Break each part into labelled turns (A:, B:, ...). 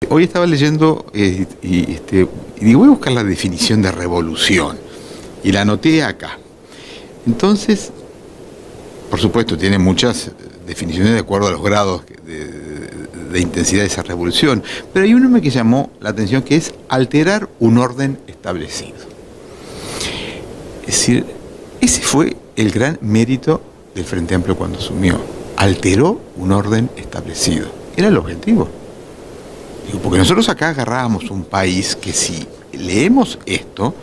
A: Hoy estaba leyendo y digo, voy a buscar la definición de revolución. Y la anoté acá. Entonces, por supuesto, tiene muchas definiciones de acuerdo a los grados de intensidad de esa revolución. Pero hay uno que llamó la atención, que es alterar un orden establecido. Es decir, ese fue el gran mérito del Frente Amplio cuando asumió. Alteró un orden establecido. Era el objetivo. Digo, porque nosotros acá agarrábamos un país que, si leemos esto,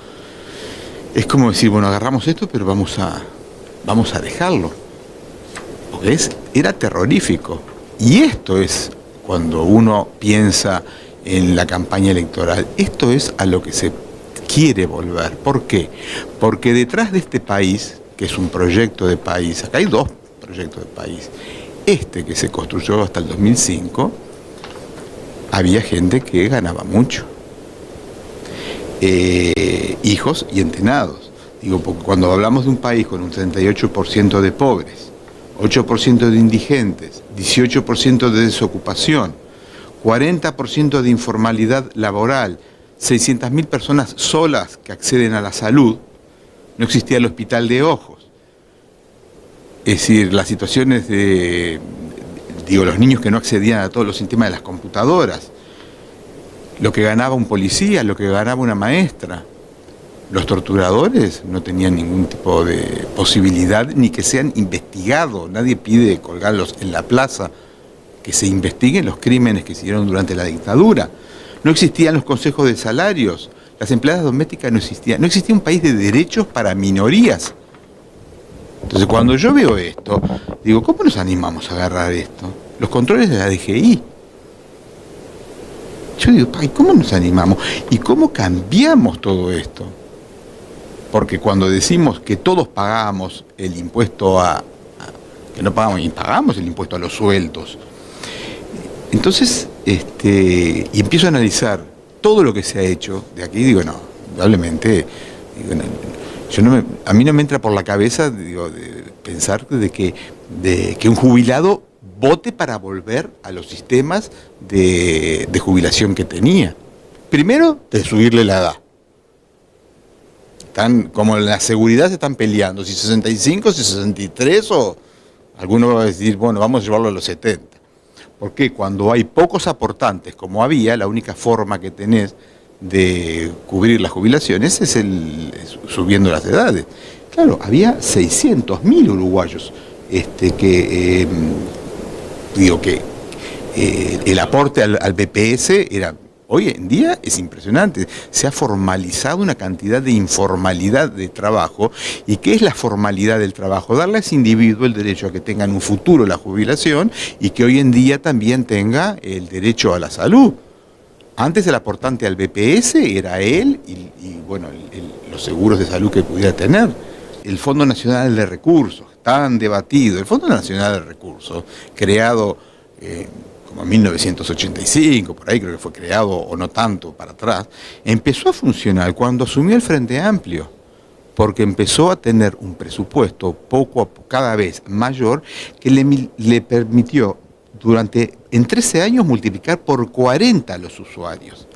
A: es como decir, bueno, agarramos esto, pero vamos a dejarlo. Porque era terrorífico. Y esto es, cuando uno piensa en la campaña electoral, esto es a lo que se quiere volver. ¿Por qué? Porque detrás de este país, que es un proyecto de país, acá hay dos proyectos de país. Este que se construyó hasta el 2005, había gente que ganaba mucho. Hijos y entrenados. Digo, porque cuando hablamos de un país con un 38% de pobres, 8% de indigentes, 18% de desocupación, 40% de informalidad laboral, 600.000 personas solas que acceden a la salud, no existía el hospital de ojos. Es decir, las situaciones de, los niños que no accedían a todos los sistemas de las computadoras, lo que ganaba un policía, lo que ganaba una maestra. Los torturadores no tenían ningún tipo de posibilidad ni que sean investigados. Nadie pide colgarlos en la plaza, que se investiguen los crímenes que se hicieron durante la dictadura. No existían los consejos de salarios, las empleadas domésticas no existían. No existía un país de derechos para minorías. Entonces, cuando yo veo esto, digo, ¿cómo nos animamos a agarrar esto? Los controles de la DGI. Yo digo, ¿cómo nos animamos? ¿Y cómo cambiamos todo esto? Porque cuando decimos que todos pagamos el impuesto que no pagamos, y pagamos el impuesto a los sueldos, entonces, y empiezo a analizar todo lo que se ha hecho de aquí, digo, no, probablemente, a mí no me entra por la cabeza, de pensar de que un jubilado vote para volver a los sistemas de jubilación que tenía. Primero, de subirle la edad. Como en la seguridad se están peleando, si 65, si 63, o alguno va a decir, bueno, vamos a llevarlo a los 70. Porque cuando hay pocos aportantes, como había, la única forma que tenés de cubrir las jubilaciones es subiendo las edades. Claro, había 600.000 uruguayos que el aporte al BPS era, hoy en día es impresionante. Se ha formalizado una cantidad de informalidad de trabajo. ¿Y qué es la formalidad del trabajo? Darle a ese individuo el derecho a que tenga en un futuro la jubilación y que hoy en día también tenga el derecho a la salud. Antes el aportante al BPS era él y los seguros de salud que pudiera tener. El Fondo Nacional de Recursos, tan debatido, el Fondo Nacional de Recursos, creado como en 1985, por ahí creo que fue creado, o no tanto para atrás, empezó a funcionar cuando asumió el Frente Amplio, porque empezó a tener un presupuesto cada vez mayor que le permitió en 13 años multiplicar por 40 los usuarios.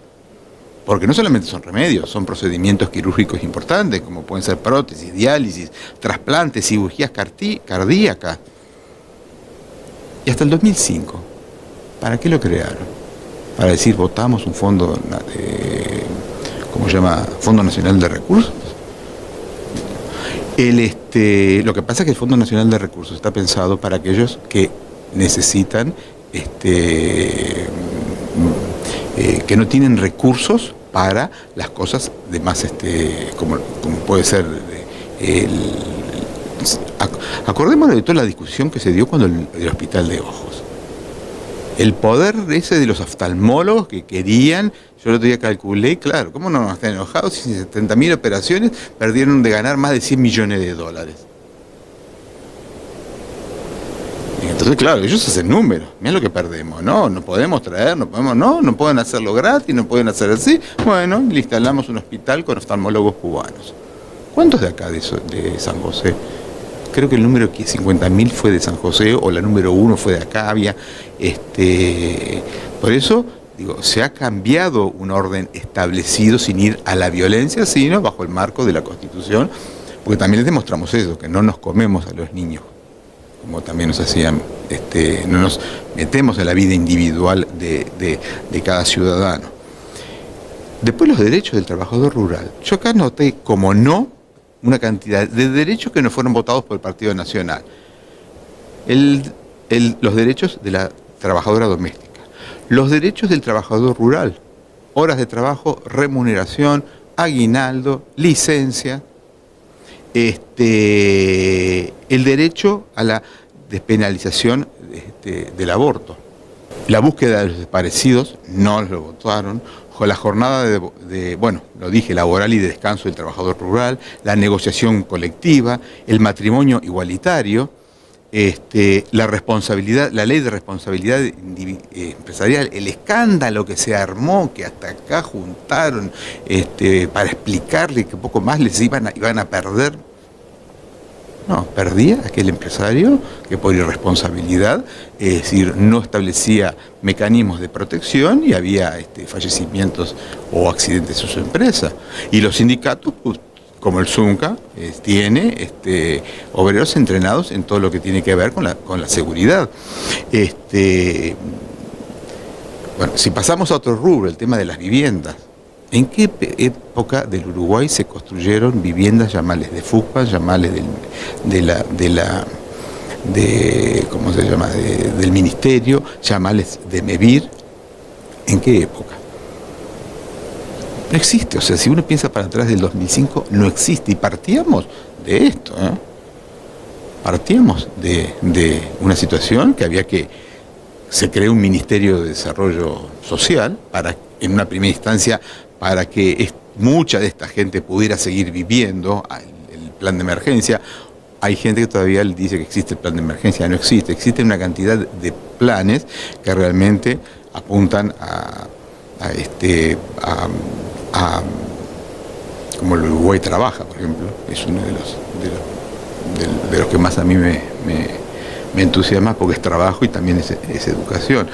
A: Porque no solamente son remedios, son procedimientos quirúrgicos importantes, como pueden ser prótesis, diálisis, trasplantes, cirugías cardíacas. Y hasta el 2005, ¿para qué lo crearon? Para decir, votamos un fondo, Fondo Nacional de Recursos. Lo que pasa es que el Fondo Nacional de Recursos está pensado para aquellos que necesitan, que no tienen recursos para las cosas de más, como puede ser acordémonos de toda la discusión que se dio cuando el hospital de ojos. El poder ese de los oftalmólogos que querían, yo el otro día calculé, claro, ¿cómo no están enojados si 70.000 operaciones perdieron de ganar más de 100 millones de dólares? Y entonces, claro, ellos hacen números, mirá lo que perdemos, no podemos traer, no pueden hacerlo gratis, no pueden hacer así. Bueno, le instalamos un hospital con oftalmólogos cubanos. ¿Cuántos de acá de San José? Creo que el número 50.000 fue de San José, o la número 1 fue de acá, había, por eso Digo, se ha cambiado un orden establecido sin ir a la violencia, sino bajo el marco de la Constitución, porque también les demostramos eso, que no nos comemos a los niños, como también nos hacían, no nos metemos en la vida individual de cada ciudadano. Después los derechos del trabajador rural. Yo acá noté como no una cantidad de derechos que no fueron votados por el Partido Nacional. Los derechos de la trabajadora doméstica, los derechos del trabajador rural, horas de trabajo, remuneración, aguinaldo, licencia, el derecho a la despenalización del aborto. La búsqueda de los desaparecidos, no lo votaron. La jornada bueno, lo dije, laboral y de descanso del trabajador rural, la negociación colectiva, el matrimonio igualitario, la responsabilidad, la ley de responsabilidad empresarial, el escándalo que se armó, que hasta acá juntaron para explicarle que poco más les iban a perder. No, perdía aquel empresario que por irresponsabilidad, es decir, no establecía mecanismos de protección y había fallecimientos o accidentes en su empresa. Y los sindicatos, pues, como el ZUNCA, tiene obreros entrenados en todo lo que tiene que ver con la seguridad. Bueno, si pasamos a otro rubro, el tema de las viviendas. ¿En qué época del Uruguay se construyeron viviendas, llamales de FUCPA, llamales ¿cómo se llama? Del Ministerio, llamales de MEVIR? ¿En qué época? No existe, o sea, si uno piensa para atrás del 2005, no existe. Y partíamos de esto, ¿eh? Partíamos de una situación que había se creó un Ministerio de Desarrollo Social en una primera instancia, para que mucha de esta gente pudiera seguir viviendo el plan de emergencia. Hay gente que todavía dice que existe el plan de emergencia, no existe. Existe una cantidad de planes que realmente apuntan como el Uruguay Trabaja, por ejemplo, es uno de los que más a mí me entusiasma, porque es trabajo y también es educación.